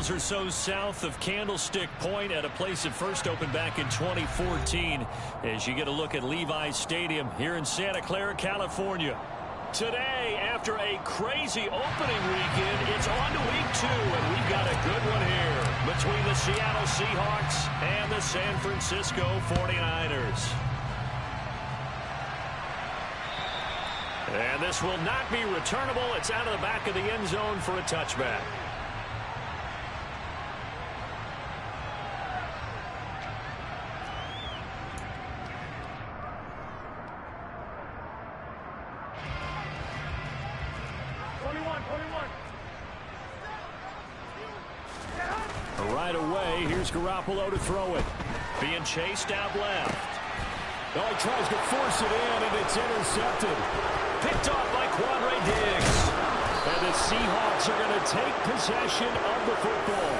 Eagles are so south of Candlestick Point at a place that first opened back in 2014 as you get a look at Levi's Stadium here in Santa Clara, California. Today, after a crazy opening weekend, it's on to week 2, and we've got a good one here between the Seattle Seahawks and the San Francisco 49ers. And this will not be returnable. It's out of the back of the end zone for a touchback. Right away, here's Garoppolo to throw it. Being chased out left. Oh, he tries to force it in, and it's intercepted. Picked off by Quandre Diggs. And the Seahawks are going to take possession of the football.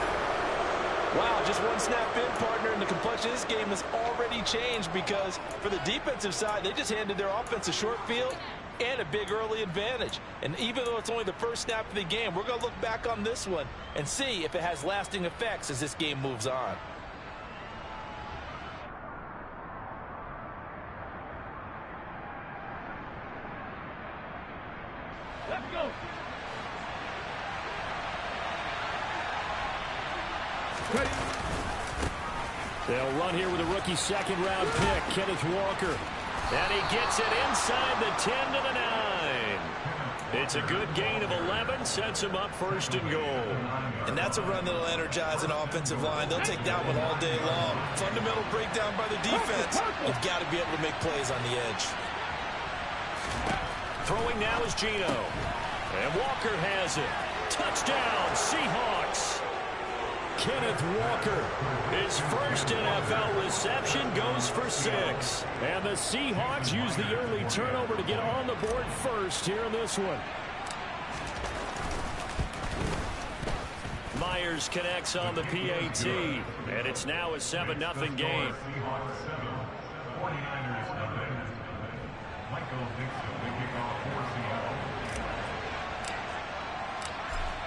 Wow, just one snap in, partner, and the complexion of this game has already changed because for the defensive side, they just handed their offense a short field and a big early advantage. And even though it's only the first snap of the game, we're going to look back on this one and see if it has lasting effects as this game moves on. Let's go. They'll run here with a rookie second-round pick, Kenneth Walker. And he gets it inside the 10 to the 9. It's a good gain of 11, sets him up first and goal. And that's a run that'll energize an offensive line. They'll take that one all day long. Fundamental breakdown by the defense. You've got to be able to make plays on the edge. Throwing now is Geno. And Walker has it. Touchdown, Seahawks. Kenneth Walker, his first NFL reception, goes for 6. And the Seahawks use the early turnover to get on the board first here in this one. Myers connects on the PAT, and it's now a 7-0 game.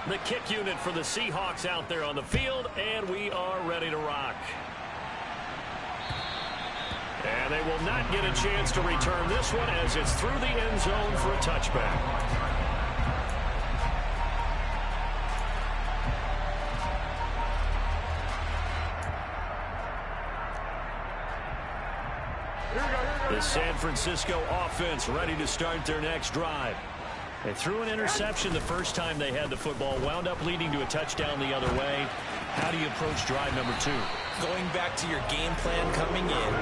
The kick unit for the Seahawks out there on the field, and we are ready to rock. And they will not get a chance to return this one as it's through the end zone for a touchback. The San Francisco offense ready to start their next drive. They threw an interception the first time they had the football, wound up leading to a touchdown the other way. How do you approach drive number 2? Going back to your game plan coming in,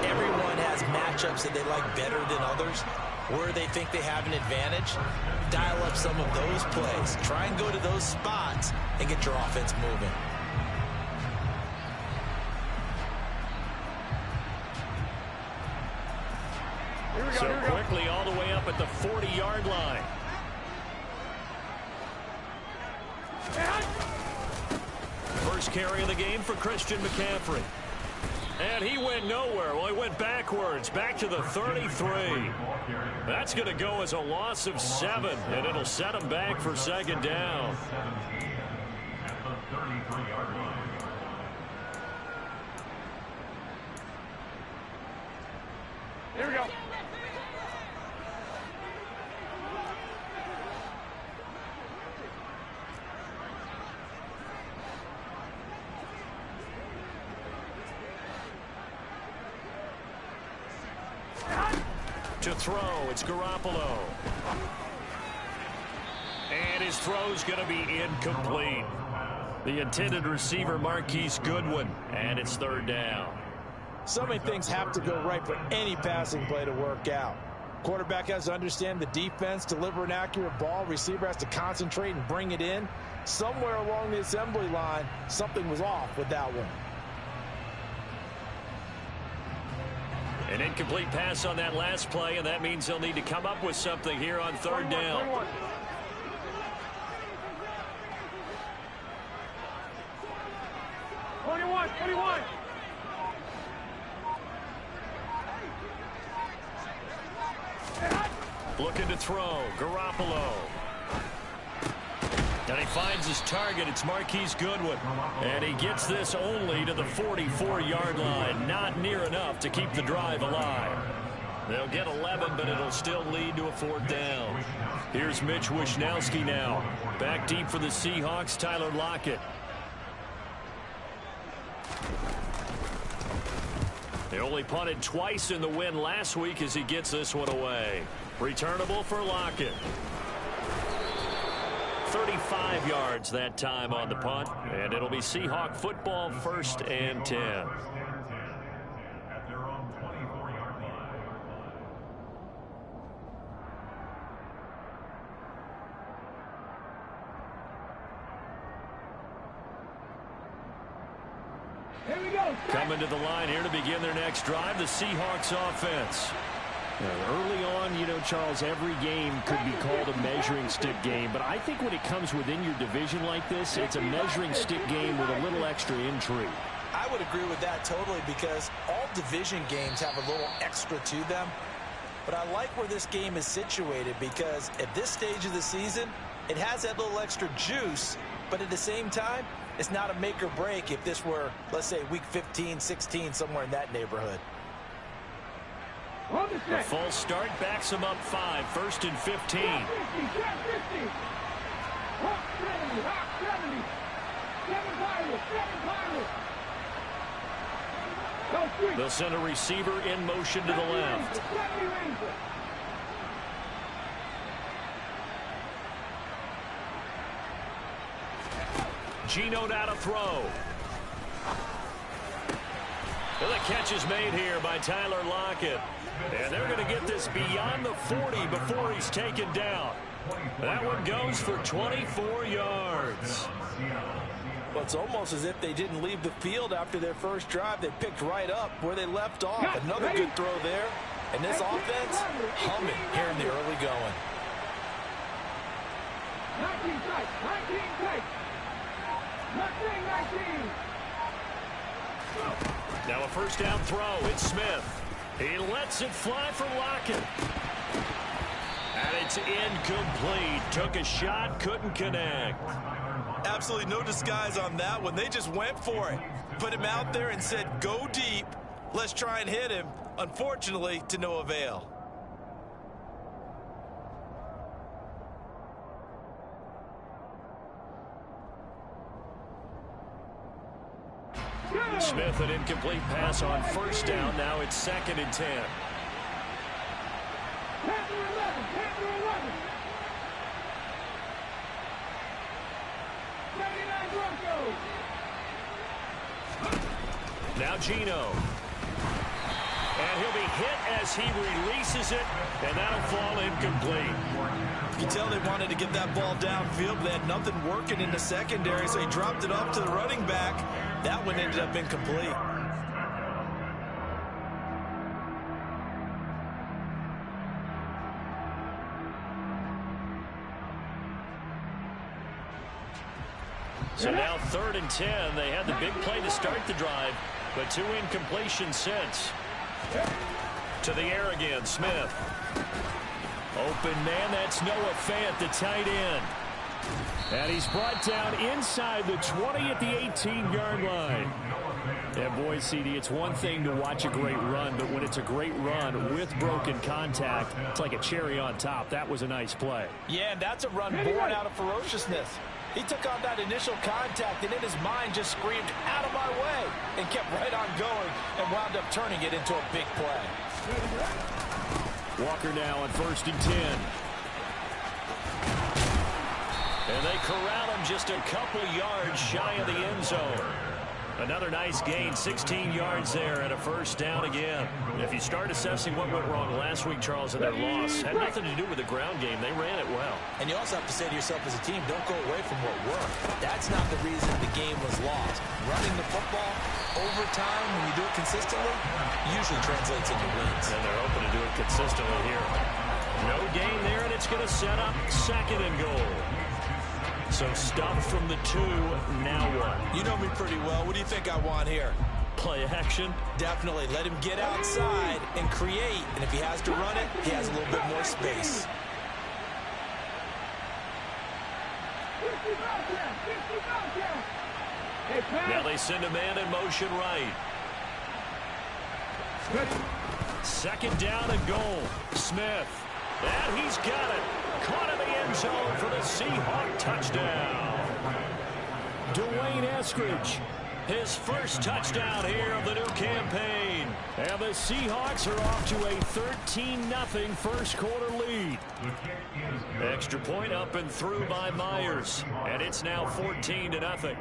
everyone has matchups that they like better than others, where they think they have an advantage. Dial up some of those plays. Try and go to those spots and get your offense moving. So quickly all the way up at the 40-yard line. First carry of the game for Christian McCaffrey. And he went nowhere. Well, he went backwards, back to the 33. That's going to go as a loss of 7, and it'll set him back for second down. Here we go. To throw, it's Garoppolo. And his throw's going to be incomplete. The intended receiver, Marquise Goodwin, and it's third down. So many things have to go right for any passing play to work out. Quarterback has to understand the defense, deliver an accurate ball. Receiver has to concentrate and bring it in. Somewhere along the assembly line, something was off with that one. An incomplete pass on that last play, and that means they'll need to come up with something here on third down. 21. Looking to throw, Garoppolo. And he finds his target. It's Marquise Goodwin. And he gets this only to the 44-yard line. Not near enough to keep the drive alive. They'll get 11, but it'll still lead to a 4th down. Here's Mitch Wishnowsky now. Back deep for the Seahawks, Tyler Lockett. They only punted twice in the win last week as he gets this one away. Returnable for Lockett. 35 yards that time on the punt, and it'll be Seahawk football, 1st and 10. Here we go. Coming to the line here to begin their next drive, the Seahawks offense. Early on, Charles, every game could be called a measuring stick game. But I think when it comes within your division like this, it's a measuring stick game with a little extra intrigue. I would agree with that totally because all division games have a little extra to them. But I like where this game is situated because at this stage of the season, it has that little extra juice. But at the same time, it's not a make or break if this were, let's say, week 15, 16, somewhere in that neighborhood. The false start backs him up 5, 1st and 15. They'll send a receiver in motion to the left. Geno now to throw. And the catch is made here by Tyler Lockett. And they're going to get this beyond the 40 before he's taken down. That one goes for 24 yards. Well, it's almost as if they didn't leave the field after their first drive. They picked right up where they left off. Another good throw there. And this offense, humming here in the early going. 19 tight, 19 tight. 19. Now a 1st down throw. It's Smith. He lets it fly for Lockett. And it's incomplete. Took a shot, couldn't connect. Absolutely no disguise on that one. They just went for it. Put him out there and said, go deep. Let's try and hit him. Unfortunately, to no avail. Smith, an incomplete pass on 1st down. Now it's 2nd and 10. Now Geno. And he'll be hit as he releases it, and that'll fall incomplete. You can tell they wanted to get that ball downfield, but they had nothing working in the secondary, so he dropped it off to the running back. That one ended up incomplete. So now 3rd and 10. They had the big play to start the drive, but 2 incompletions since. To the air again, Smith. Open man, that's Noah Fant, the tight end. And he's brought down inside the 20 at the 18-yard line. Yeah, boy, CD, it's one thing to watch a great run, but when it's a great run with broken contact, it's like a cherry on top. That was a nice play. Yeah, and that's a run born out of ferociousness. He took on that initial contact, and in his mind just screamed, out of my way, and kept right on going and wound up turning it into a big play. Walker now on 1st and 10. And they corral him just a couple yards shy of the end zone. Another nice gain, 16 yards there and a 1st down again. If you start assessing what went wrong last week, Charles, in their loss, had nothing to do with the ground game. They ran it well. And you also have to say to yourself as a team, don't go away from what worked. That's not the reason the game was lost. Running the football over time, when you do it consistently, usually translates into wins. And they're hoping to do it consistently here. No gain there, and it's going to set up 2nd and goal. So stuff from the 2, now what? You know me pretty well. What do you think I want here? Play action? Definitely. Let him get outside and create. And if he has to run it, he has a little bit more space. Now they send a man in motion right. Second down and goal. Smith. And he's got it. Caught in the end zone for the Seahawk touchdown. Dwayne Eskridge. His first touchdown here of the new campaign. And the Seahawks are off to a 13-0 first quarter lead. Extra point up and through by Myers. And it's now 14-0.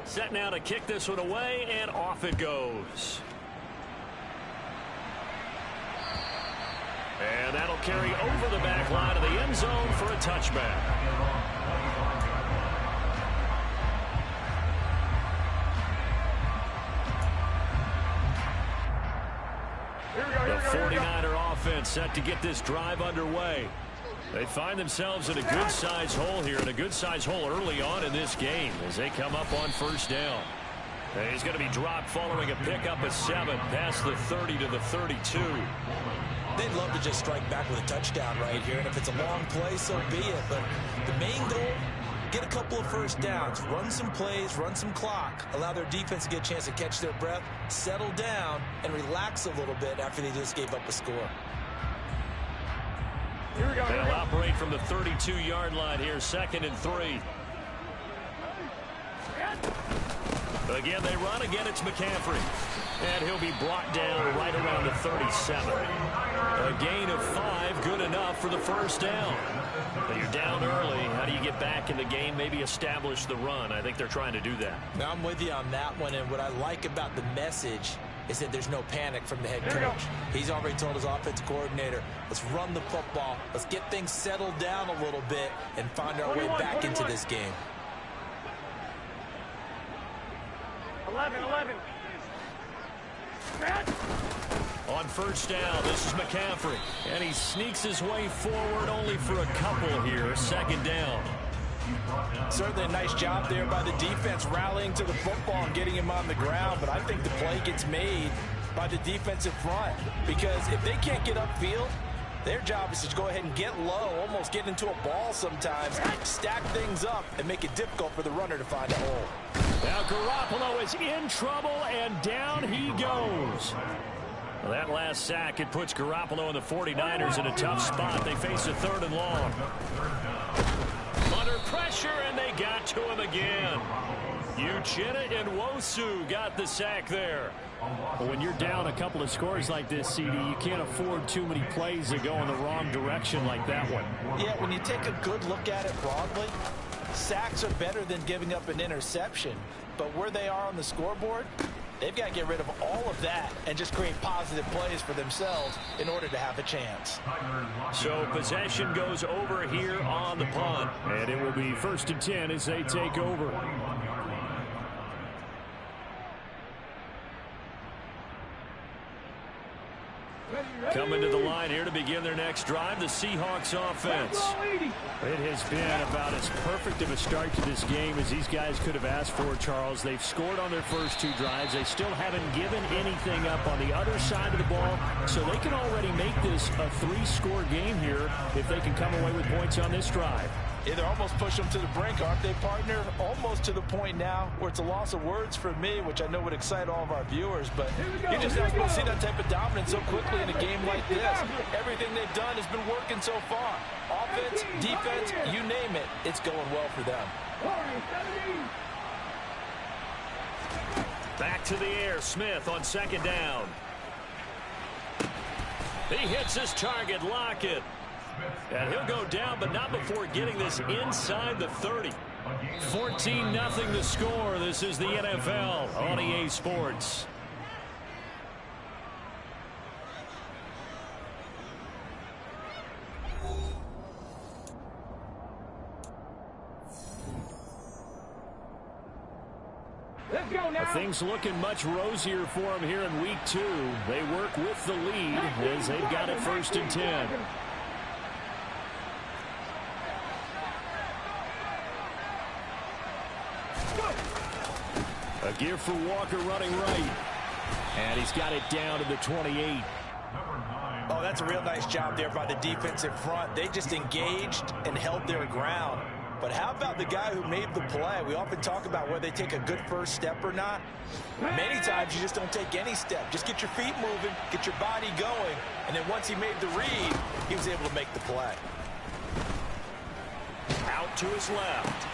Set now to kick this one away, and off it goes. And that'll carry over the back line of the end zone for a touchback. The 49er offense set to get this drive underway. They find themselves in a good-sized hole here, and a good-sized hole early on in this game as they come up on first down. And he's going to be dropped following a pickup of 7 past the 30 to the 32. They'd love to just strike back with a touchdown right here, and if it's a long play, so be it. But the main goal, get a couple of first downs, run some plays, run some clock, allow their defense to get a chance to catch their breath, settle down, and relax a little bit after they just gave up a score. Here we go. They'll operate from the 32-yard line here, 2nd and 3. Again, they run. Again, it's McCaffrey. And he'll be brought down right around the 37. A gain of 5, good enough for the first down. But you're down early. How do you get back in the game, maybe establish the run? I think they're trying to do that. Now, I'm with you on that one, and what I like about the message is that there's no panic from the head coach. He's already told his offensive coordinator, let's run the football, let's get things settled down a little bit and find our way back into this game. 11. On first down, this is McCaffrey. And he sneaks his way forward only for a couple here, 2nd down. Certainly a nice job there by the defense rallying to the football and getting him on the ground, but I think the play gets made by the defensive front because if they can't get upfield, their job is to go ahead and get low, almost get into a ball sometimes, stack things up, and make it difficult for the runner to find a hole. Now Garoppolo is in trouble, and down he goes. Well, that last sack, it puts Garoppolo and the 49ers in a tough spot. They face a 3rd and long. Under pressure, and they got to him again. Uchenna and Nwosu got the sack there. Well, when you're down a couple of scores like this, CD, you can't afford too many plays that go in the wrong direction like that one. Yeah, when you take a good look at it broadly, sacks are better than giving up an interception. But where they are on the scoreboard, they've got to get rid of all of that and just create positive plays for themselves in order to have a chance. So possession goes over here on the punt. And it will be 1st and 10 as they take over. Coming to the line here to begin their next drive, the Seahawks offense. It has been about as perfect of a start to this game as these guys could have asked for, Charles. They've scored on their first 2 drives. They still haven't given anything up on the other side of the ball, so they can already make this a 3-score game here if they can come away with points on this drive. Yeah, they're almost push them to the brink, aren't they, partner? Almost to the point now where it's a loss of words for me, which I know would excite all of our viewers, but you're just not supposed to see that type of dominance so quickly in a game like this. Everything they've done has been working so far. Offense, defense, you name it, it's going well for them. Back to the air, Smith on 2nd down. He hits his target, Lockett. And he'll go down, but not before getting this inside the 30. 14-0 the score. This is the NFL on EA Sports. Let's go now. Things looking much rosier for them here in week 2. They work with the lead as they've got it 1st and 10. A gear for Walker running right. And he's got it down to the 28. Oh, that's a real nice job there by the defensive front. They just engaged and held their ground. But how about the guy who made the play? We often talk about whether they take a good first step or not. Many times you just don't take any step. Just get your feet moving, get your body going, and then once he made the read, he was able to make the play. Out to his left.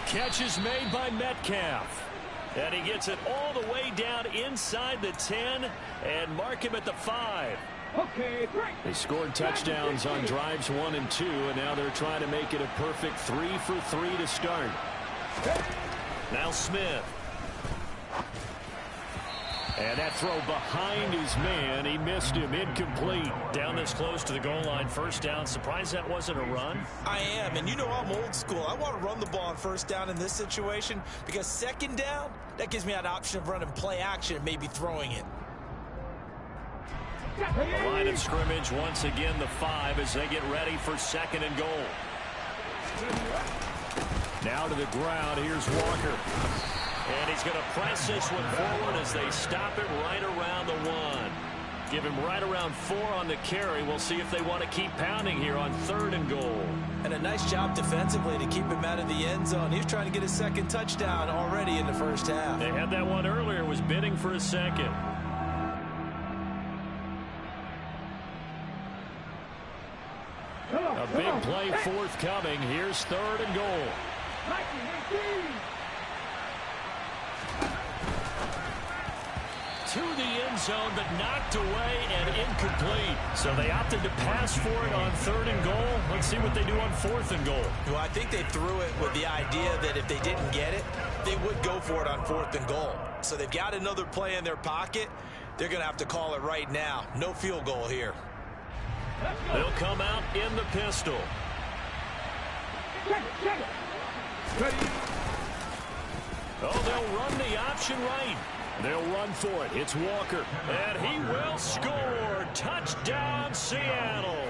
Catch is made by Metcalf. And he gets it all the way down inside the 10 and mark him at the 5. Okay, great. They scored touchdowns on drives 1 and 2, and now they're trying to make it a perfect 3 for 3 to start. Now Smith. And that throw behind his man. He missed him. Incomplete. Down this close to the goal line. First down. Surprised that wasn't a run? I am, and you know I'm old school. I want to run the ball on first down in this situation because second down, that gives me an option of running play action and maybe throwing it. The line of scrimmage once again the 5 as they get ready for 2nd and goal. Now to the ground. Here's Walker. And he's going to press this one forward as they stop it right around the 1. Give him right around 4 on the carry. We'll see if they want to keep pounding here on 3rd and goal. And a nice job defensively to keep him out of the end zone. He was trying to get his 2nd touchdown already in the first half. They had that one earlier, was bidding for a 2nd. A big play forthcoming. Here's 3rd and goal. To the end zone, but knocked away and incomplete. So they opted to pass for it on 3rd and goal. Let's see what they do on 4th and goal. Well, I think they threw it with the idea that if they didn't get it, they would go for it on 4th and goal. So they've got another play in their pocket. They're going to have to call it right now. No field goal here. They'll come out in the pistol. Oh, they'll run the option right. They'll run for it. It's Walker. And he will score. Touchdown, Seattle.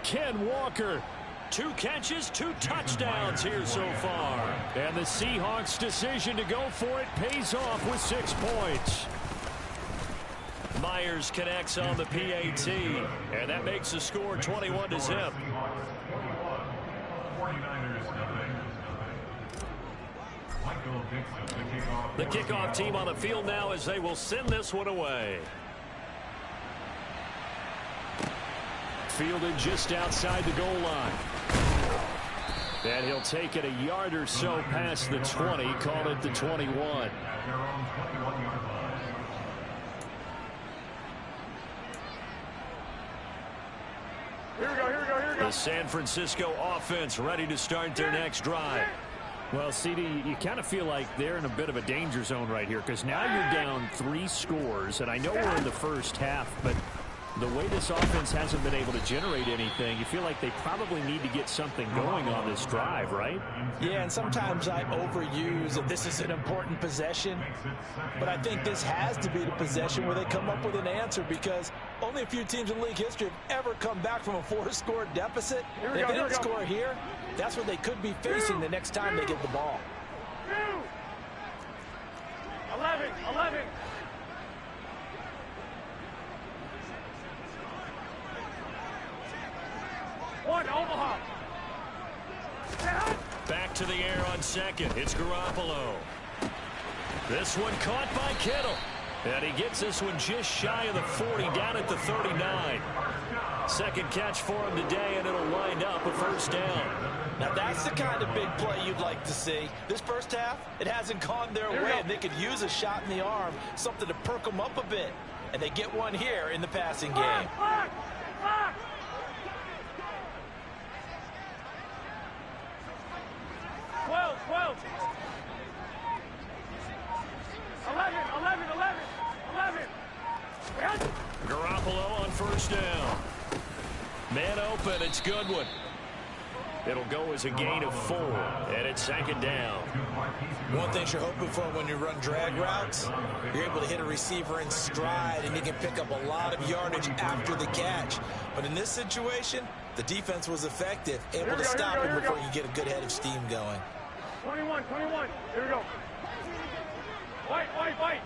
Ken Walker. 2 catches, 2 touchdowns here so far. And the Seahawks' decision to go for it pays off with 6 points. Myers connects on the PAT. And that makes the score 21-0. The kickoff team on the field now as they will send this one away. Fielded just outside the goal line. And he'll take it a yard or so past the 20. Call it the 21. The San Francisco offense ready to start their next drive. Well, CD, you kind of feel like they're in a bit of a danger zone right here because now you're down 3 scores, and I know we're in the first half, but the way this offense hasn't been able to generate anything, you feel like they probably need to get something going on this drive, right? Yeah, and sometimes I overuse that this is an important possession, but I think this has to be the possession where they come up with an answer because only a few teams in league history have ever come back from a 4-score deficit. If they didn't score here, that's what they could be facing the next time they get the ball. 11. One, Omaha. Back to the air on 2nd. It's Garoppolo. This one caught by Kittle. And he gets this one just shy of the 40, down at the 39. 2nd catch for him today, and it'll wind up a first down. Now that's the kind of big play you'd like to see. This first half, it hasn't gone their way, and they could use a shot in the arm, something to perk them up a bit. And they get one here in the passing game. 12. 11. Garoppolo on first down. Man open, it's Goodwin. It'll go as a gain of 4, and it's 2nd down. One thing you're hoping for when you run drag routes, you're able to hit a receiver in stride, and you can pick up a lot of yardage after the catch. But in this situation, the defense was effective, able to stop him before you get a good head of steam going. 21. Here we go. White.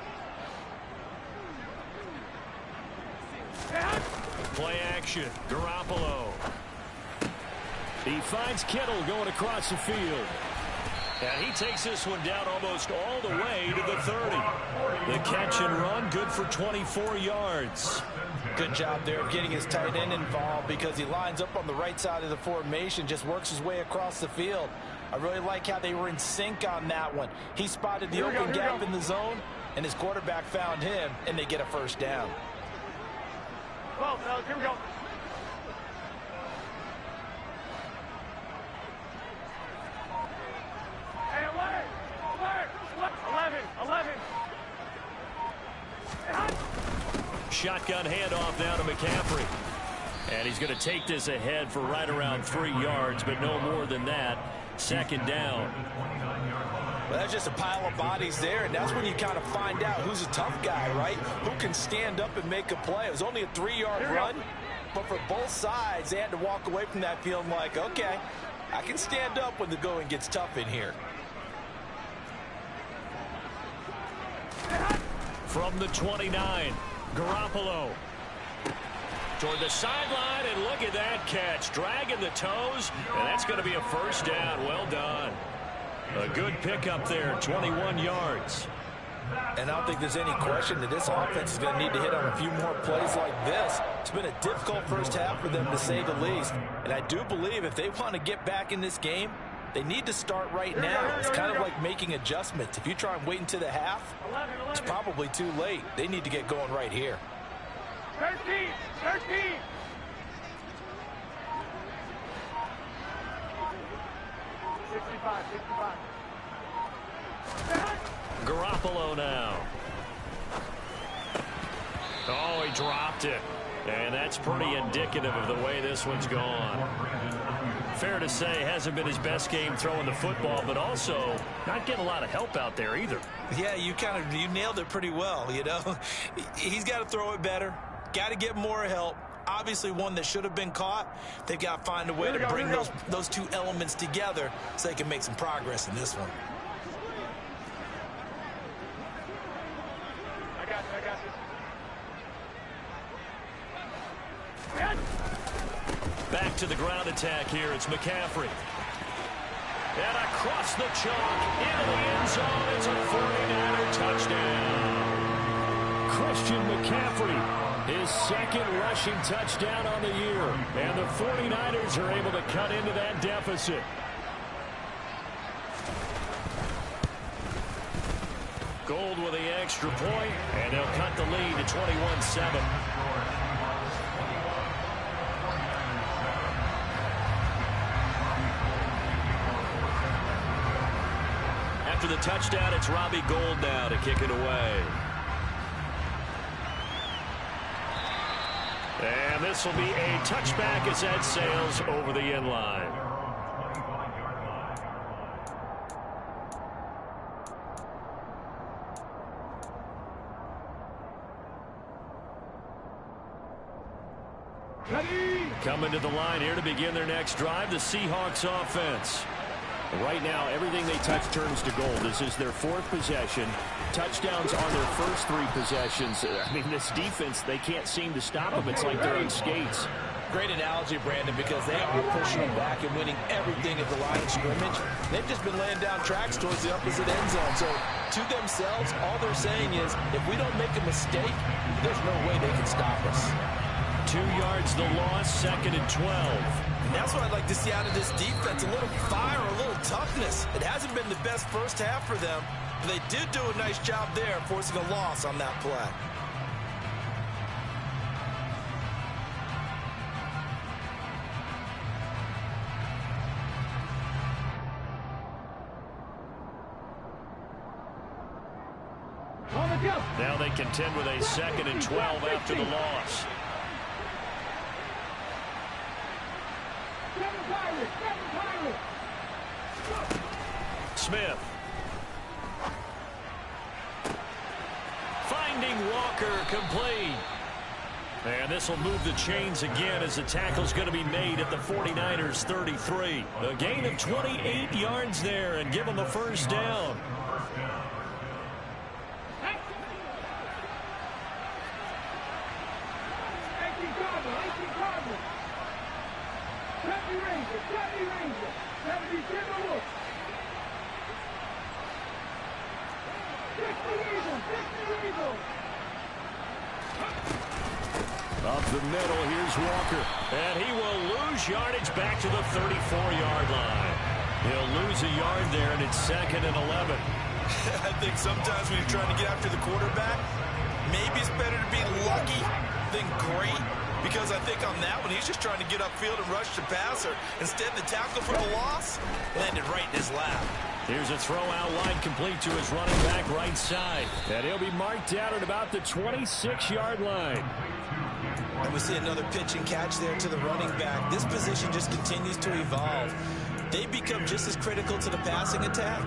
Play action. Garoppolo. He finds Kittle going across the field. And he takes this one down almost all the way to the 30. The catch and run, good for 24 yards. Good job there of getting his tight end involved because he lines up on the right side of the formation, just works his way across the field. I really like how they were in sync on that one. He spotted the open gap in the zone, and his quarterback found him, and they get a first down. Well, fellas, here we go. Hey, 11. Shotgun handoff now to McCaffrey. And he's going to take this ahead for right around 3 yards, but no more than that. Second down. Well, that's just a pile of bodies there, and that's when you kind of find out who's a tough guy, right? Who can stand up and make a play. It was only a 3-yard run, but for both sides, they had to walk away from that feeling like, okay, I can stand up when the going gets tough in here. From the 29, Garoppolo. Toward the sideline, and look at that catch. Dragging the toes, and that's going to be a first down. Well done. A good pickup there, 21 yards. And I don't think there's any question that this offense is going to need to hit on a few more plays like this. It's been a difficult first half for them, to say the least. And I do believe if they want to get back in this game, they need to start right now. It's kind of like making adjustments. If you try and wait until the half, it's probably too late. They need to get going right here. 13. 65. Garoppolo now. Oh, he dropped it. And that's pretty indicative of the way this one's gone. Fair to say, hasn't been his best game throwing the football, but also not getting a lot of help out there either. Yeah, you nailed it pretty well, you know. He's got to throw it better. Got to get more help. Obviously one that should have been caught. They've got to find a way to bring those two elements together so they can make some progress in this one. I got this. Back to the ground attack here. It's McCaffrey. And across the chalk into the end zone. It's a 49er touchdown. Christian McCaffrey, his second rushing touchdown on the year. And the 49ers are able to cut into that deficit. Gold with the extra point, and they'll cut the lead to 21-7. After the touchdown, it's Robbie Gould now to kick it away. And this will be a touchback as that sails over the end line. Coming to the line here to begin their next drive, the Seahawks offense. Right now, everything they touch turns to gold. This is their fourth possession. Touchdowns on their first three possessions. I mean, this defense, they can't seem to stop them. It's like they're on skates. Great analogy, Brandon, because they are pushing them back and winning everything at the line of scrimmage. They've just been laying down tracks towards the opposite end zone. So, to themselves, all they're saying is, if we don't make a mistake, there's no way they can stop us. 2 yards the loss, 2nd and 12. And that's what I'd like to see out of this defense, a little fire, a little toughness. It hasn't been the best first half for them, but they did do a nice job there, forcing a loss on that play. Now they contend with a 2nd and 12 after the loss. Smith. Finding Walker, complete. And this will move the chains again as the tackle's going to be made at the 49ers 33. A gain of 28 yards there and give them the first down. Up the middle, here's Walker. And he will lose yardage back to the 34-yard line. He'll lose a yard there, and it's 2nd and 11. I think sometimes when you're trying to get after the quarterback, maybe it's better to be lucky than great. Because I think on that one, he's just trying to get upfield and rush the passer. Instead, the tackle for the loss landed right in his lap. Here's a throw out wide, complete to his running back right side. And he'll be marked down at about the 26-yard line. And we see another pitch and catch there to the running back. This position just continues to evolve. They become just as critical to the passing attack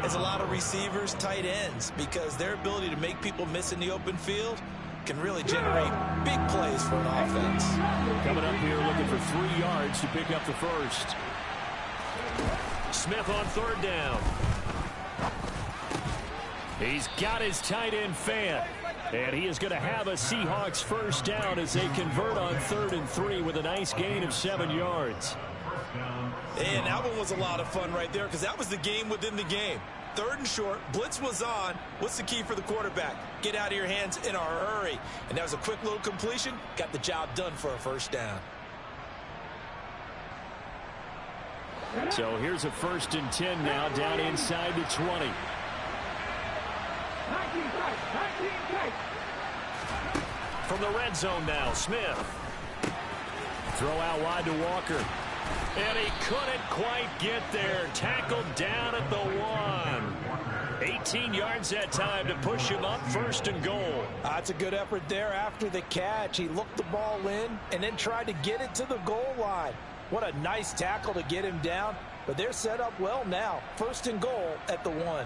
as a lot of receivers, tight ends, because their ability to make people miss in the open field can really generate big plays for an offense. Coming up here looking for 3 yards to pick up the first. Smith on 3rd down. He's got his tight end Fant. And he is going to have a Seahawks first down as they convert on 3rd and 3 with a nice gain of 7 yards. And that one was a lot of fun right there because that was the game within the game. 3rd and short, blitz was on. What's the key for the quarterback? Get out of your hands in a hurry. And that was a quick little completion. Got the job done for a first down. So here's a 1st and 10 now down inside the 20. From the red zone now, Smith. Throw out wide to Walker. And he couldn't quite get there. Tackled down at the 1. 18 yards that time to push him up 1st and goal. That's a good effort there after the catch. He looked the ball in and then tried to get it to the goal line. What a nice tackle to get him down. But they're set up well now. 1st and goal at the 1.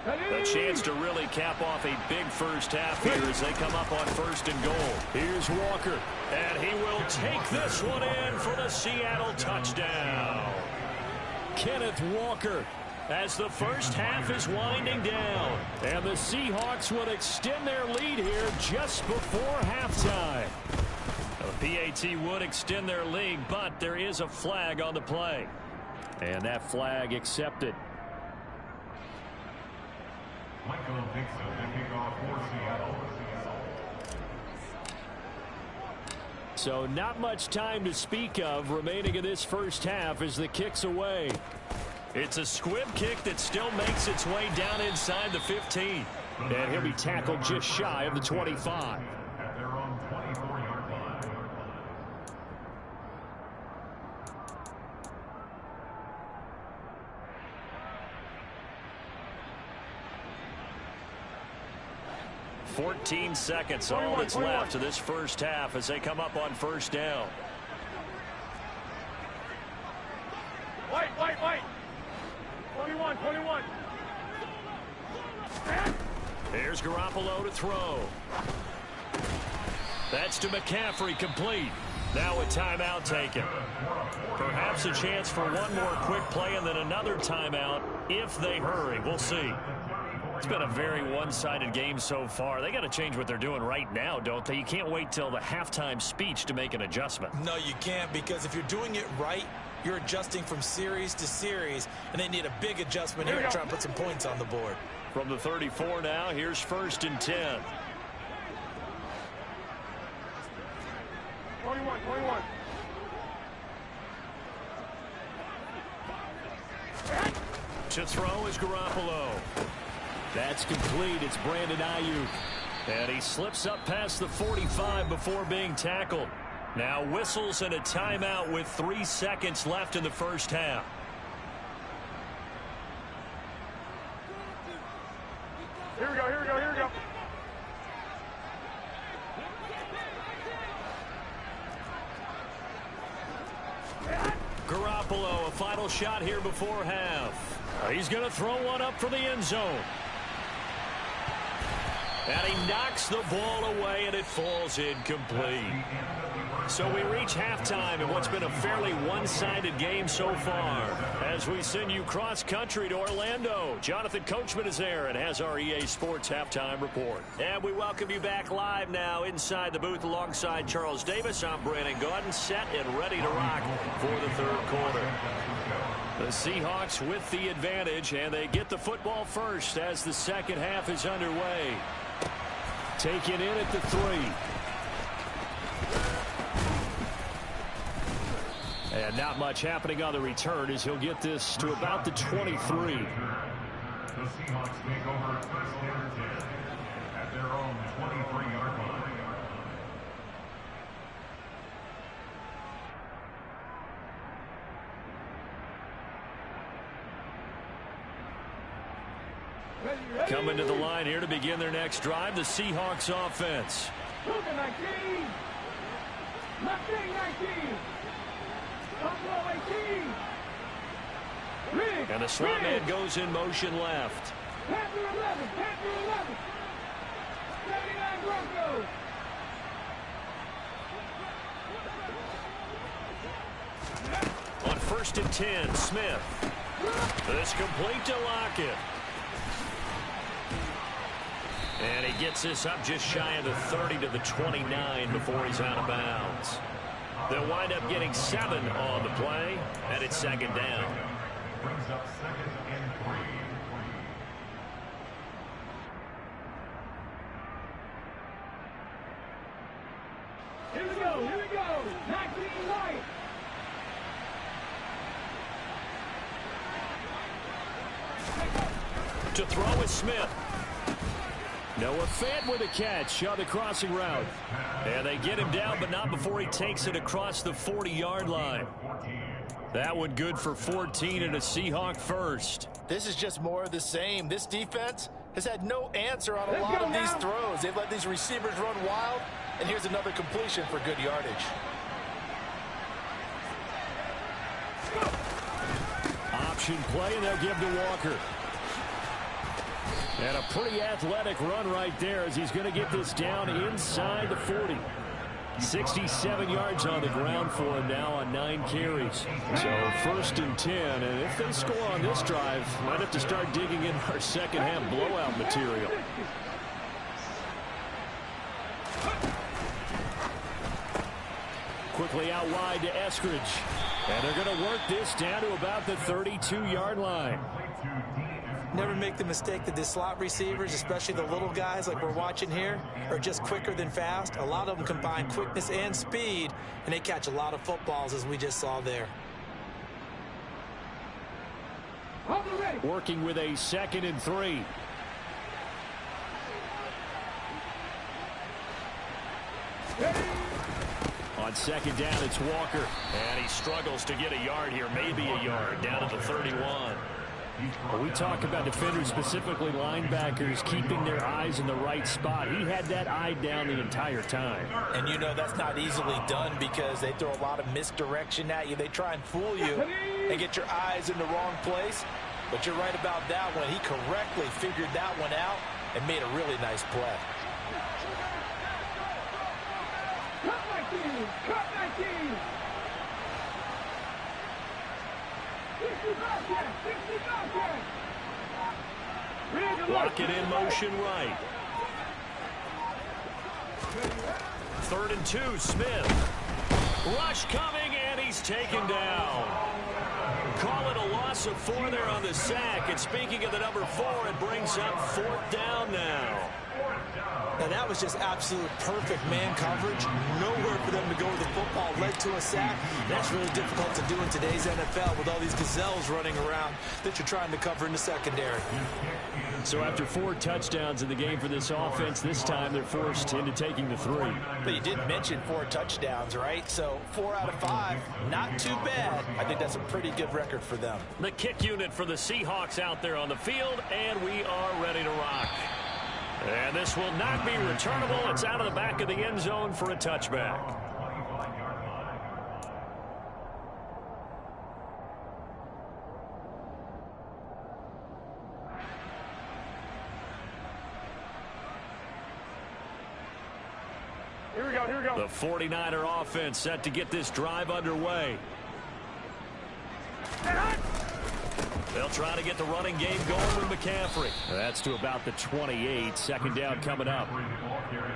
A chance to really cap off a big first half here as they come up on 1st and goal. Here's Walker. And he will take this one in for the Seattle touchdown. Kenneth Walker as the first half is winding down. And the Seahawks will extend their lead here just before halftime. The PAT would extend their lead, but there is a flag on the play. And that flag accepted. So not much time to speak of remaining in this first half as the kick's away. It's a squib kick that still makes its way down inside the 15. And he'll be tackled just shy of the 25. 14 seconds, all that's left to this first half as they come up on 1st down. Wait. 21. Here's Garoppolo to throw. That's to McCaffrey, complete. Now a timeout taken. Perhaps a chance for one more quick play and then another timeout if they hurry. We'll see. It's been a very one-sided game so far. They got to change what they're doing right now, don't they? You can't wait till the halftime speech to make an adjustment. No, you can't, because if you're doing it right, you're adjusting from series to series, and they need a big adjustment here to try and put some points on the board. From the 34 now, here's 1st and 10. 21. To throw is Garoppolo. That's complete. It's Brandon Ayuk. And he slips up past the 45 before being tackled. Now whistles and a timeout with 3 seconds left in the first half. Here we go. Garoppolo, a final shot here before half. He's going to throw one up for the end zone. And he knocks the ball away, and it falls incomplete. So we reach halftime in what's been a fairly one-sided game so far. As we send you cross-country to Orlando, Jonathan Coachman is there and has our EA Sports halftime report. And we welcome you back live now inside the booth alongside Charles Davis. I'm Brandon Gaudin, set and ready to rock for the third quarter. The Seahawks with the advantage, and they get the football first as the second half is underway. Taken in at the 3. And not much happening on the return as he'll get this to about the 23. The Seahawks take over first and 10 at their own 23-yard line. Coming to the line here to begin their next drive, the Seahawks offense. 19. 18. And the slot man goes in motion left. Panther 11. 79 Broncos. On 1st and 10, Smith. This complete to Lockett. And he gets this up just shy of the 30 to the 29 before he's out of bounds. They'll wind up getting 7 on the play, and it's second down. Brings up 2nd and 3. Here we go. 19 White. To throw is Smith. Noah Fant with a catch on the crossing route. And they get him down, but not before he takes it across the 40-yard line. That one good for 14 and a Seahawk first. This is just more of the same. This defense has had no answer on a lot of these throws. They've let these receivers run wild, and here's another completion for good yardage. Option play, and they'll give to Walker. And a pretty athletic run right there as he's going to get this down inside the 40. 67 yards on the ground for him now on 9 carries. So 1st and 10, and if they score on this drive, might have to start digging in our second half blowout material. Quickly out wide to Eskridge. And they're going to work this down to about the 32-yard line. Never make the mistake that the slot receivers, especially the little guys like we're watching here, are just quicker than fast. A lot of them combine quickness and speed, and they catch a lot of footballs, as we just saw there. Working with a 2nd and 3. On 2nd down, it's Walker. And he struggles to get a yard here, maybe a yard, down to the 31. When we talk about defenders, specifically linebackers, keeping their eyes in the right spot. He had that eye down the entire time. And you know that's not easily done because they throw a lot of misdirection at you. They try and fool you and get your eyes in the wrong place. But you're right about that one. He correctly figured that one out and made a really nice play. Cut 19. Lock it in motion right. 3rd and 2, Smith. Rush coming, and he's taken down. Call it a loss of 4 there on the sack. And speaking of the number 4, it brings up 4th down now. And that was just absolute perfect man coverage. Nowhere for them to go with the football. Led to a sack. That's really difficult to do in today's NFL with all these gazelles running around that you're trying to cover in the secondary. So after 4 touchdowns in the game for this offense, this time they're forced into taking the 3. But you did mention 4 touchdowns, right? So 4 out of 5, not too bad. I think that's a pretty good record for them. The kick unit for the Seahawks out there on the field, and we are ready to rock. And this will not be returnable. It's out of the back of the end zone for a touchback. Here we The 49er offense set to get this drive underway. They'll try to get the running game going with McCaffrey. That's to about the 28. Second down coming up.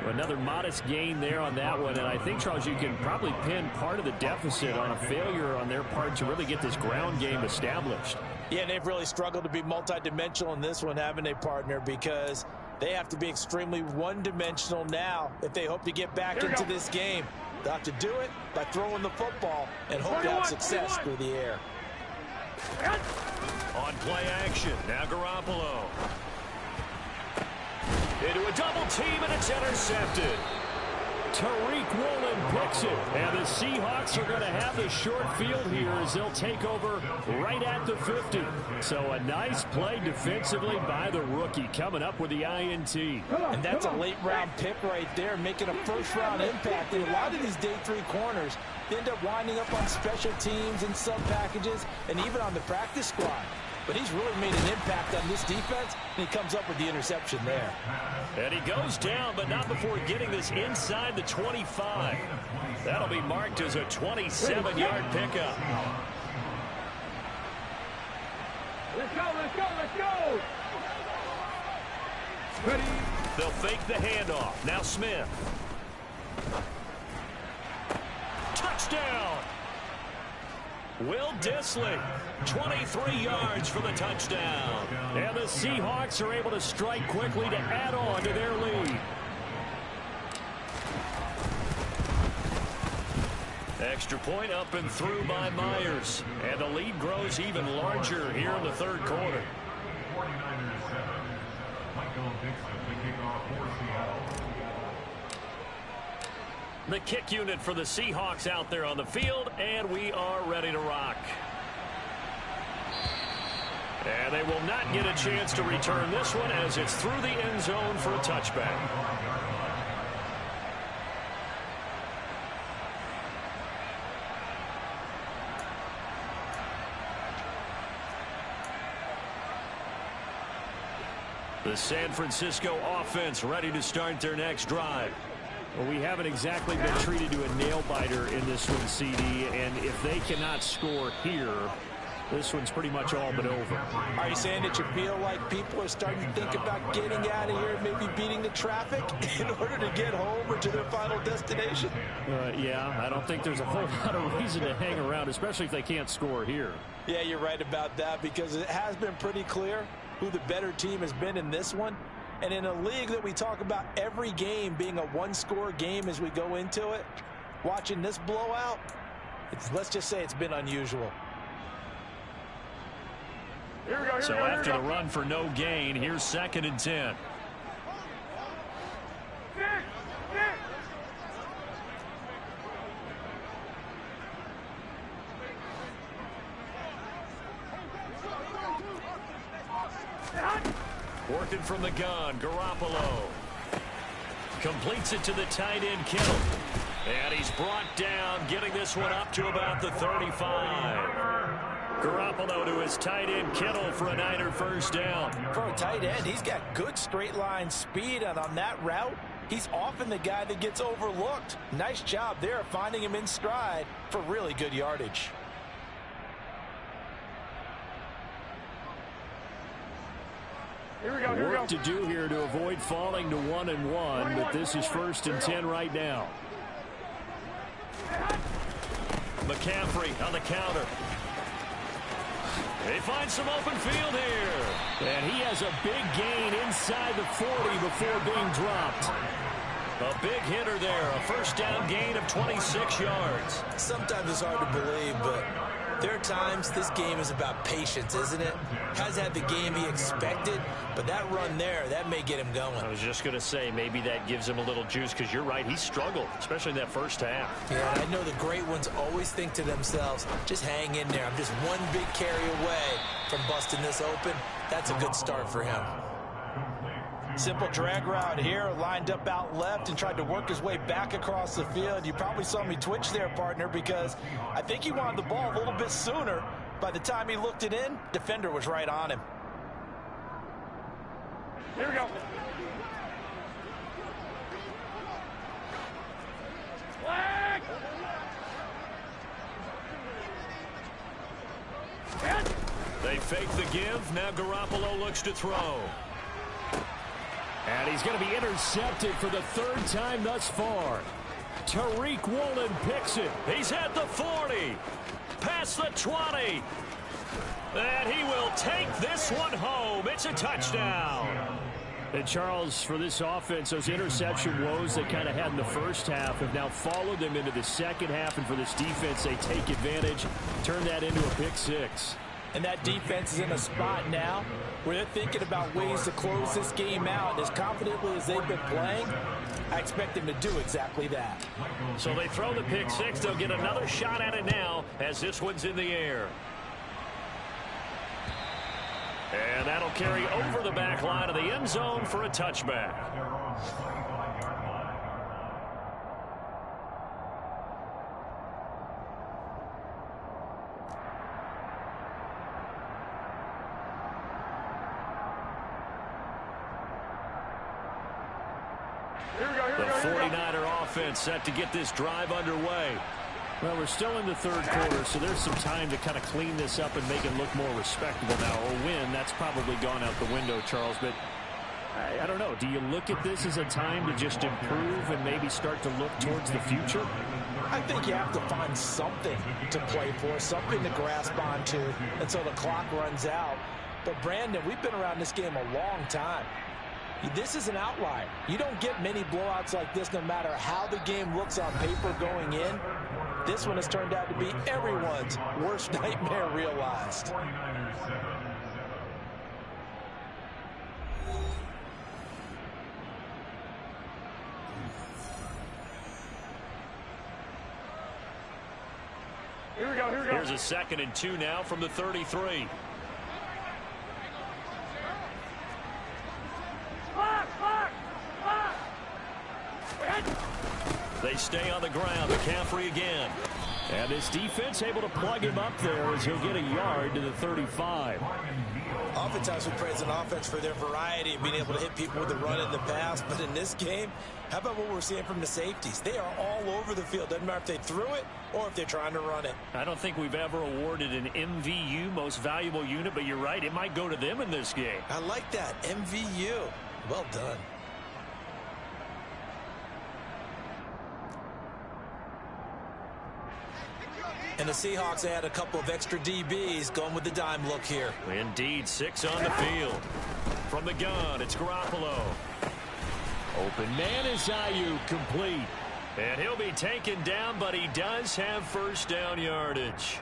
Another modest gain there on that one. And I think, Charles, you can probably pin part of the deficit on a failure on their part to really get this ground game established. Yeah, they've really struggled to be multidimensional in this one, haven't they, partner? Because they have to be extremely one-dimensional now if they hope to get back into this game. They'll have to do it by throwing the football and hope to have success through the air. On play action, now Garoppolo. Into a double team, and it's intercepted. Tariq Woolen picks it, and the Seahawks are going to have the short field here as they'll take over right at the 50. So a nice play defensively by the rookie, coming up with the INT. And that's a late-round pick right there, making a first-round impact. And a lot of these day 3 corners end up winding up on special teams and sub-packages and even on the practice squad. But he's really made an impact on this defense, and he comes up with the interception there. And he goes down, but not before getting this inside the 25. That'll be marked as a 27-yard pickup. Let's go, let's go, let's go! Ready? They'll fake the handoff. Now Smith. Touchdown! Will Dissly, 23 yards for the touchdown. And the Seahawks are able to strike quickly to add on to their lead. Extra point up and through by Myers. And the lead grows even larger here in the third quarter. 49ers 7. Michael Dixon, the kickoff for Seattle. The kick unit for the Seahawks out there on the field, and we are ready to rock. And they will not get a chance to return this one as it's through the end zone for a touchback. The San Francisco offense ready to start their next drive. Well, we haven't exactly been treated to a nail-biter in this one, CD, and if they cannot score here, this one's pretty much all but over. Are you saying that you feel like people are starting to think about getting out of here, maybe beating the traffic in order to get home or to their final destination? Yeah, I don't think there's a whole lot of reason to hang around, especially if they can't score here. Yeah, you're right about that, because it has been pretty clear who the better team has been in this one. And in a league that we talk about every game being a one-score game as we go into it, watching this blowout, let's just say it's been unusual. So after the run for no gain, here's 2nd and 10. Working from the gun, Garoppolo. Completes it to the tight end, Kittle. And he's brought down, getting this one up to about the 35. Garoppolo to his tight end, Kittle, for a Niner first down. For a tight end, he's got good straight line speed, and on that route, he's often the guy that gets overlooked. Nice job there finding him in stride for really good yardage. Work to do here to avoid falling to 1-1, but this is 1st and 10 right now. McCaffrey on the counter. They find some open field here. And he has a big gain inside the 40 before being dropped. A big hitter there. A first down gain of 26 yards. Sometimes it's hard to believe, but there are times this game is about patience, isn't it? Has had the game he expected, but that run there, that may get him going. I was just going to say, maybe that gives him a little juice, because you're right, he struggled, especially in that first half. Yeah, I know the great ones always think to themselves, just hang in there. I'm just one big carry away from busting this open. That's a good start for him. Simple drag route here, lined up out left and tried to work his way back across the field. You probably saw me twitch there, partner, because I think he wanted the ball a little bit sooner. By the time he looked it in, defender was right on him. Here we go. They fake the give. Now Garoppolo looks to throw. And he's going to be intercepted for the third time thus far. Tariq Woolen picks it. He's at the 40. Past the 20. And he will take this one home. It's a touchdown. And Charles, for this offense, those interception woes they kind of had in the first half have now followed them into the second half. And for this defense, they take advantage, turn that into a pick six. And that defense is in a spot now where they're thinking about ways to close this game out. As confidently as they've been playing, I expect them to do exactly that. So they throw the pick six. They'll get another shot at it now as this one's in the air. And that'll carry over the back line of the end zone for a touchback. The 49er offense set to get this drive underway. Well, we're still in the third quarter, so there's some time to kind of clean this up and make it look more respectable now. Or win, that's probably gone out the window, Charles. But I don't know. Do you look at this as a time to just improve and maybe start to look towards the future? I think you have to find something to play for, something to grasp onto until the clock runs out. But, Brandon, we've been around this game a long time. This is an outlier. You don't get many blowouts like this no matter how the game looks on paper going in. This one has turned out to be everyone's worst nightmare realized. Here we go. Here's a 2nd and 2 now from the 33. They stay on the ground. McCaffrey again. And this defense able to plug him up there as he'll get a yard to the 35. Oftentimes we praise an offense for their variety of being able to hit people with the run in the pass. But in this game, how about what we're seeing from the safeties? They are all over the field. Doesn't matter if they threw it or if they're trying to run it. I don't think we've ever awarded an MVU, most valuable unit, but you're right. It might go to them in this game. I like that. MVU. Well done. And the Seahawks add a couple of extra DBs going with the dime look here. Indeed, 6 on the field. From the gun, it's Garoppolo. Open man is Ayuk, complete. And he'll be taken down, but he does have first down yardage.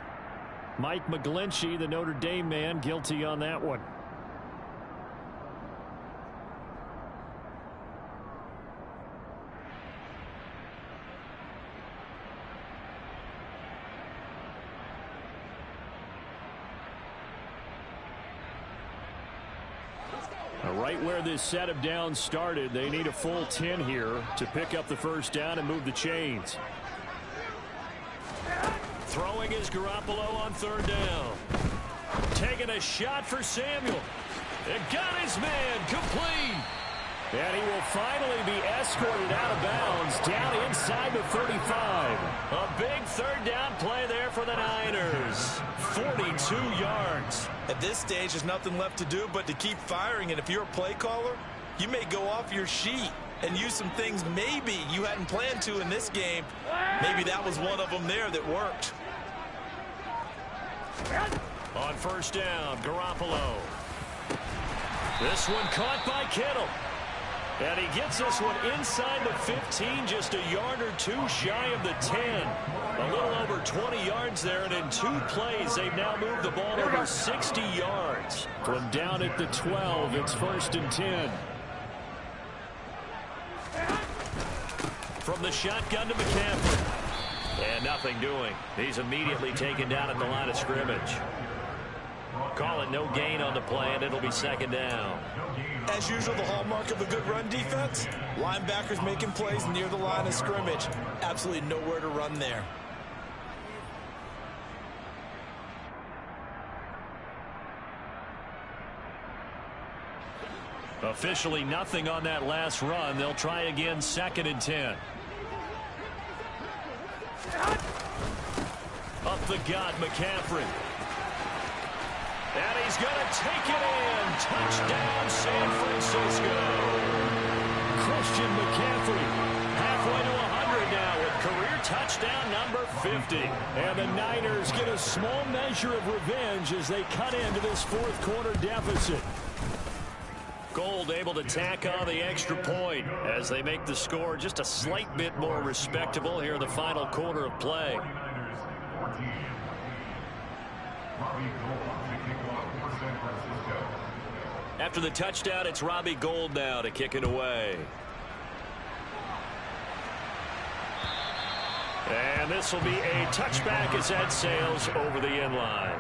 Mike McGlinchey, the Notre Dame man, guilty on that one. Right where this set of downs started, they need a full 10 here to pick up the first down and move the chains. Throwing is Garoppolo on 3rd down. Taking a shot for Samuel. It got his man complete. And he will finally be escorted out of bounds down inside the 35. A big 3rd down play there for the Niners. 42 yards. At this stage, there's nothing left to do but to keep firing. And if you're a play caller, you may go off your sheet and use some things maybe you hadn't planned to in this game. Maybe that was one of them there that worked. On 1st down, Garoppolo. This one caught by Kittle. And he gets this one inside the 15, just a yard or two shy of the 10. A little over 20 yards there, and in 2 plays, they've now moved the ball over 60 yards. From down at the 12, it's 1st and 10. From the shotgun to McCaffrey. And nothing doing. He's immediately taken down at the line of scrimmage. Call it no gain on the play, and it'll be 2nd down. As usual, the hallmark of a good run defense, linebackers making plays near the line of scrimmage. Absolutely nowhere to run there. Officially nothing on that last run. They'll try again, 2nd and 10. Up the gut, McCaffrey. And he's going to take it in. Touchdown, San Francisco. Christian McCaffrey Halfway to 100 now with career touchdown number 50. and the Niners get a small measure of revenge as they cut into this fourth quarter deficit. Gold able to tack on the extra point as they make the score just a slight bit more respectable here in the final quarter of play. 49ers 14. Robbie Gould to kick off for San Francisco. After the touchdown, it's Robbie Gould now to kick it away. And this will be a touchback as that sails over the end line.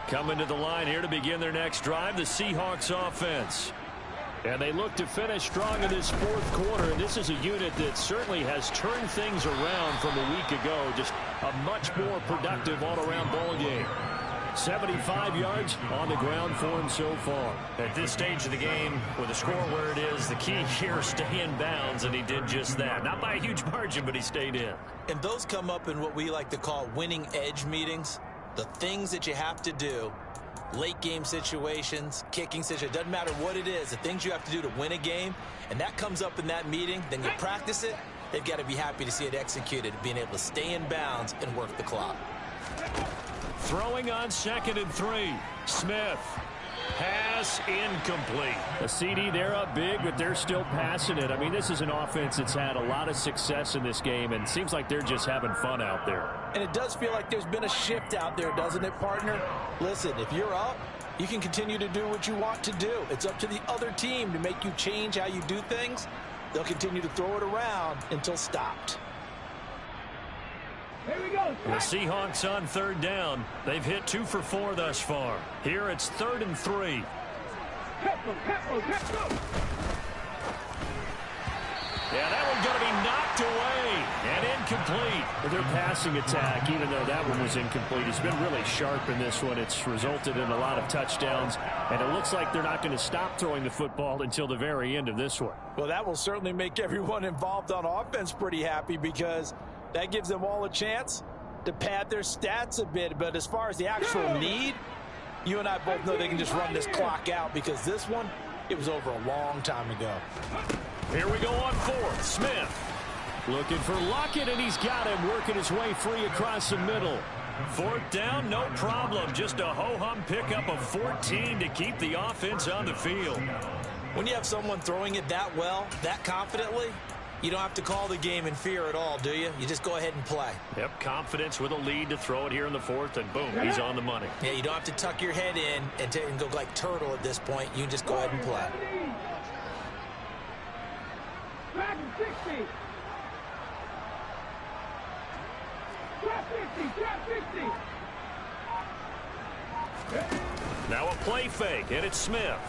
Coming to the line here to begin their next drive, the Seahawks offense. And they look to finish strong in this fourth quarter. And this is a unit that certainly has turned things around from a week ago. Just a much more productive all-around ball game. 75 yards on the ground for him so far. At this stage of the game, with the score where it is, the key here is stay in bounds, and he did just that. Not by a huge margin, but he stayed in. And those come up in what we like to call winning edge meetings. The things that you have to do, late game situations, kicking situations, doesn't matter what it is, the things you have to do to win a game, and that comes up in that meeting, then you practice it, they've got to be happy to see it executed, being able to stay in bounds and work the clock. Throwing on 2nd and 3. Smith. Pass incomplete. A CD, they're up big, but they're still passing it. I mean, this is an offense that's had a lot of success in this game, and it seems like they're just having fun out there. And it does feel like there's been a shift out there, doesn't it, partner? Listen, if you're up, you can continue to do what you want to do. It's up to the other team to make you change how you do things. They'll continue to throw it around until stopped. Here we go. The Seahawks on 3rd down. They've hit 2 for 4 thus far. Here it's 3rd and 3. Yeah, that one's going to be knocked away and incomplete. Their passing attack, even though that one was incomplete, has been really sharp in this one. It's resulted in a lot of touchdowns, and it looks like they're not going to stop throwing the football until the very end of this one. Well, that will certainly make everyone involved on offense pretty happy because that gives them all a chance to pad their stats a bit. But as far as the actual need, you and I both know they can just run this clock out because this one, it was over a long time ago. Here we go on 4th. Smith. Looking for Lockett, and he's got him working his way free across the middle. 4th down, no problem. Just a ho-hum pickup of 14 to keep the offense on the field. When you have someone throwing it that well, that confidently, you don't have to call the game in fear at all, do you? You just go ahead and play. Yep, confidence with a lead to throw it here in the 4th, and boom, he's on the money. Yeah, you don't have to tuck your head in and go like turtle at this point. You can just go ahead and play. Back 60. Trap 50. Trap 50. Now a play fake, and it's Smith.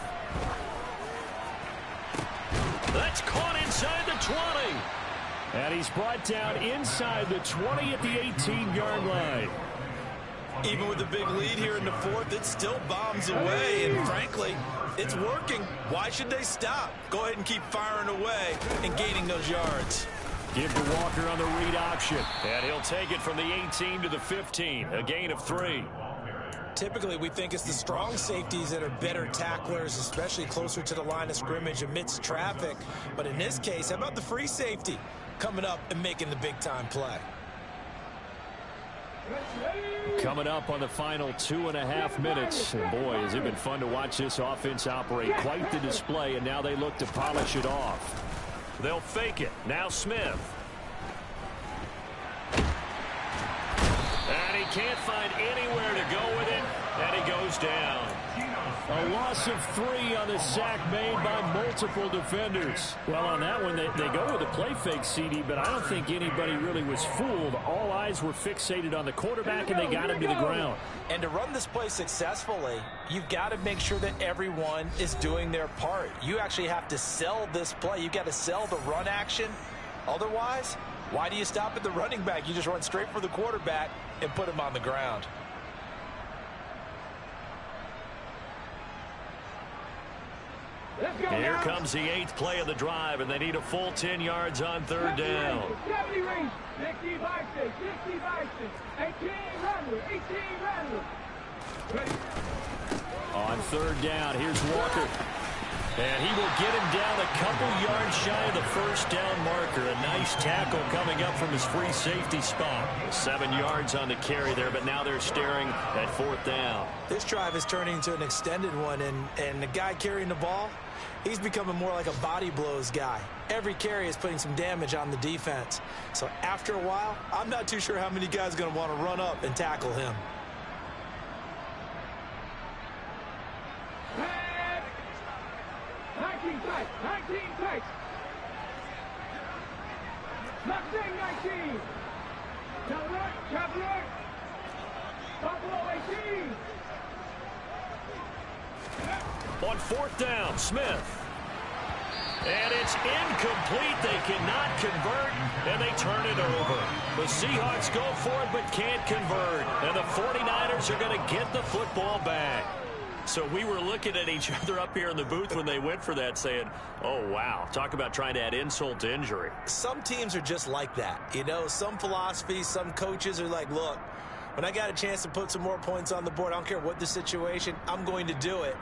That's caught inside the 20. And he's brought down inside the 20 at the 18-yard line. Even with the big lead here in the 4th, it still bombs away, and frankly, it's working. Why should they stop? Go ahead and keep firing away and gaining those yards. Give to Walker on the read option. And he'll take it from the 18 to the 15, a gain of 3. Typically, we think it's the strong safeties that are better tacklers, especially closer to the line of scrimmage amidst traffic. But in this case, how about the free safety coming up and making the big-time play? Coming up on the final 2.5 minutes. And boy, has it been fun to watch this offense operate. Quite the display, and now they look to polish it off. They'll fake it. Now Smith. And he can't find anywhere to go with it, and he goes down. A loss of 3 on the sack made by multiple defenders. Well, on that one, they go with a play fake, CD, but I don't think anybody really was fooled. All eyes were fixated on the quarterback, and they got him to the ground. And to run this play successfully, you've got to make sure that everyone is doing their part. You actually have to sell this play. You've got to sell the run action. Otherwise, why do you stop at the running back? You just run straight for the quarterback and put him on the ground. Here comes the 8th play of the drive, and they need a full 10 yards on third down. 70 race. 60 by 6. 60 by 6. 18 run. 18 run. Ready. On third down, here's Walker. And he will get him down a couple yards shy of the first down marker. A nice tackle coming up from his free safety spot. 7 yards on the carry there, but now they're staring at fourth down. This drive is turning into an extended one, and the guy carrying the ball, he's becoming more like a body blows guy. Every carry is putting some damage on the defense. So after a while, I'm not too sure how many guys are going to want to run up and tackle him. 19 tight. 19 tight. Mustang 19. Cavalier. Buffalo 18. On fourth down, Smith. And it's incomplete. They cannot convert, and they turn it over. The Seahawks go for it but can't convert. And the 49ers are going to get the football back. So we were looking at each other up here in the booth when they went for that saying, oh, wow, talk about trying to add insult to injury. Some teams are just like that. You know, some philosophies, some coaches are like, look, when I got a chance to put some more points on the board, I don't care what the situation, I'm going to do it.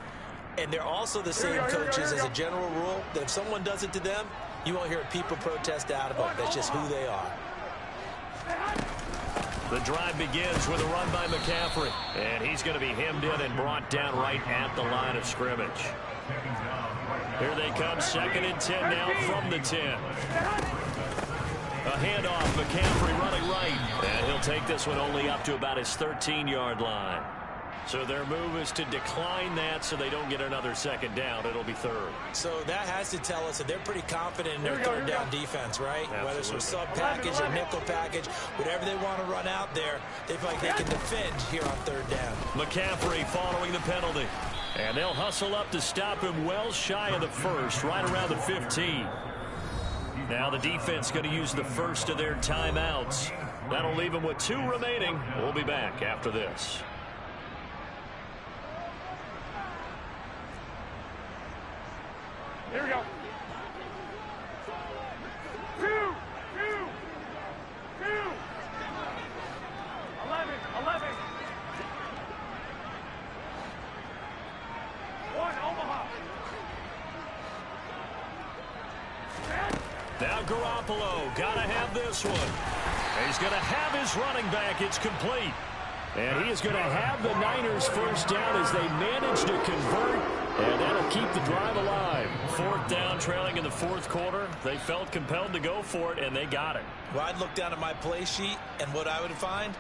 And they're also the same coaches as a general rule that if someone does it to them, you won't hear people protest out of it. That's just who they are. The drive begins with a run by McCaffrey. And he's going to be hemmed in and brought down right at the line of scrimmage. Here they come, 2nd and 10 now from the 10. A handoff, McCaffrey running right. And he'll take this one only up to about his 13-yard line. So their move is to decline that so they don't get another 2nd down. It'll be 3rd. So that has to tell us that they're pretty confident in their third down defense, right? Absolutely. Whether it's a sub package or nickel package, whatever they want to run out there, they feel like they can defend here on third down. McCaffrey following the penalty. And they'll hustle up to stop him well shy of the first, right around the 15. Now the defense going to use the first of their timeouts. That'll leave them with 2 remaining. We'll be back after this. Here we go. 2, 2, 2. 11, 11. 1, Omaha. Now Garoppolo, gotta have this one. He's gonna have his running back. It's complete. And he is going to have the Niners first down as they manage to convert. And that'll keep the drive alive. 4th down, trailing in the 4th quarter. They felt compelled to go for it, and they got it. Well, I'd look down at my play sheet, and what I would find,